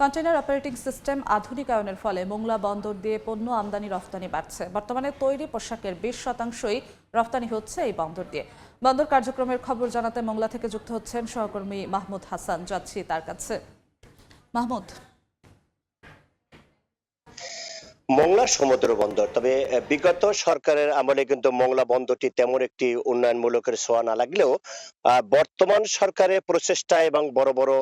Container operating system আধুনিকায়নের ফলে মোংলা বন্দর দিয়ে পণ্য আমদানি রফতানি বাড়ছে। বর্তমানে তৈরি পোশাকের 20%ই রফতানি হচ্ছে এই বন্দর দিয়ে। বন্দর কার্যক্রমের খবর জানাতে মোংলা থেকে যুক্ত হচ্ছেন সহকর্মী মাহমুদ হাসান। যাচ্ছি তার কাছে। মাহমুদ, মোংলা সমুদ্র বন্দর, তবে বিগত সরকারের আমলে কিন্তু মোংলা বন্দরটি তেমন একটি উন্নয়নমূলকের ছোঁয়া না লাগলেও বর্তমান সরকারের প্রচেষ্টা এবং বড় বড়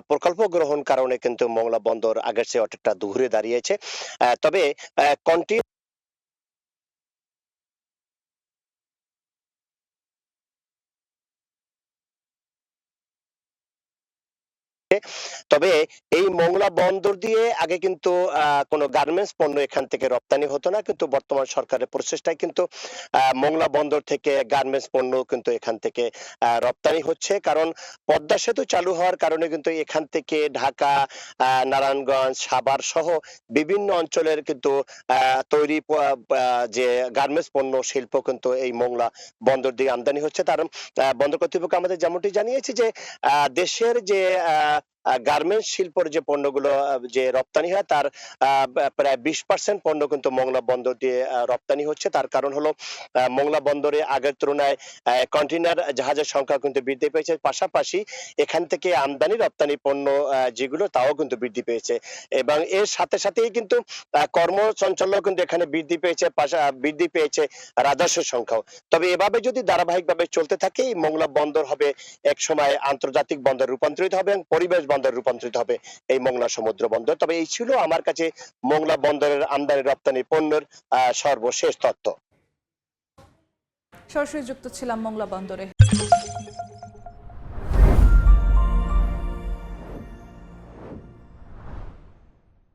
প্রকল্প গ্রহণ কারণে কিন্তু মোংলা বন্দর আগের চেয়ে অনেকটা ঘুরে দাঁড়িয়েছে। তবে কন্টিনিউ তবে এই মোংলা বন্দর দিয়ে আগে কিন্তু কোনো গার্মেন্টস পণ্য এখান থেকে রপ্তানি হতো না, কিন্তু বর্তমান সরকারের প্রচেষ্টায় কিন্তু মোংলা বন্দর থেকে গার্মেন্টস পণ্য কিন্তু এখান থেকে রপ্তানি হচ্ছে। কারণ পদ্মা সেতু চালু হওয়ার কারণে কিন্তু এখান থেকে ঢাকা, নারায়ণগঞ্জ, সাভার সহ বিভিন্ন অঞ্চলের কিন্তু তৈরি যে গার্মেন্টস পণ্য শিল্প কিন্তু এই মোংলা বন্দর দিয়ে আমদানি হচ্ছে। তার বন্দর কর্তৃপক্ষ আমাদের যেমনটি জানিয়েছে যে দেশের যে গার্মেন্টস শিল্পের যে পণ্যগুলো যে রপ্তানি হয় তার প্রায় 20% পণ্য কিন্তু মোংলা বন্দর দিয়ে রপ্তানি হচ্ছে। তার কারণ হলো মোংলা বন্দরে আগের তুলনায় কন্টেইনার জাহাজের সংখ্যা কিন্তু বৃদ্ধি পেয়েছে, পাশাপাশি এখান থেকে আমদানি রপ্তানি পণ্য যেগুলো তাও কিন্তু বৃদ্ধি পেয়েছে এবং এর সাথে সাথেই কিন্তু কর্মসংচালন কিন্তু এখানে বৃদ্ধি পেয়েছে রাজস্ব সংখ্যাও। তবে এভাবে যদি ধারাবাহিকভাবে চলতে থাকে মোংলা বন্দর হবে এক সময় আন্তর্জাতিক বন্দর রূপান্তরিত হবে এবং পরিবেশ বন্দর রূপান্তরিত হবে এই মোংলা সমুদ্র বন্দর। তবে এই ছিল আমার কাছে মোংলা বন্দরের আমদানি রপ্তানি পণ্যের সর্বশেষ তথ্য। সরাসরি যুক্ত ছিলাম মোংলা বন্দরে।